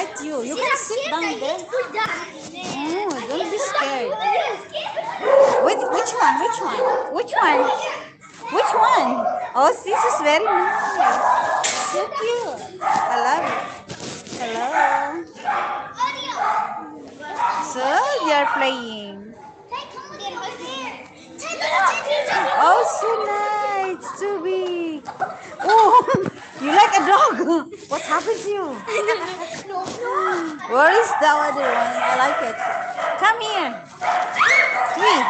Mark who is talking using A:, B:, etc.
A: bite you. You can sit down there. Oh, don't be scared. Which one? Which one? Which one? Which one? Oh, this is very nice. So cute. I love it. Hello. So they're playing. Oh, so nice. So big. Oh, you like a dog. What happened to you? Where is the other one? I like it. Come here. Three.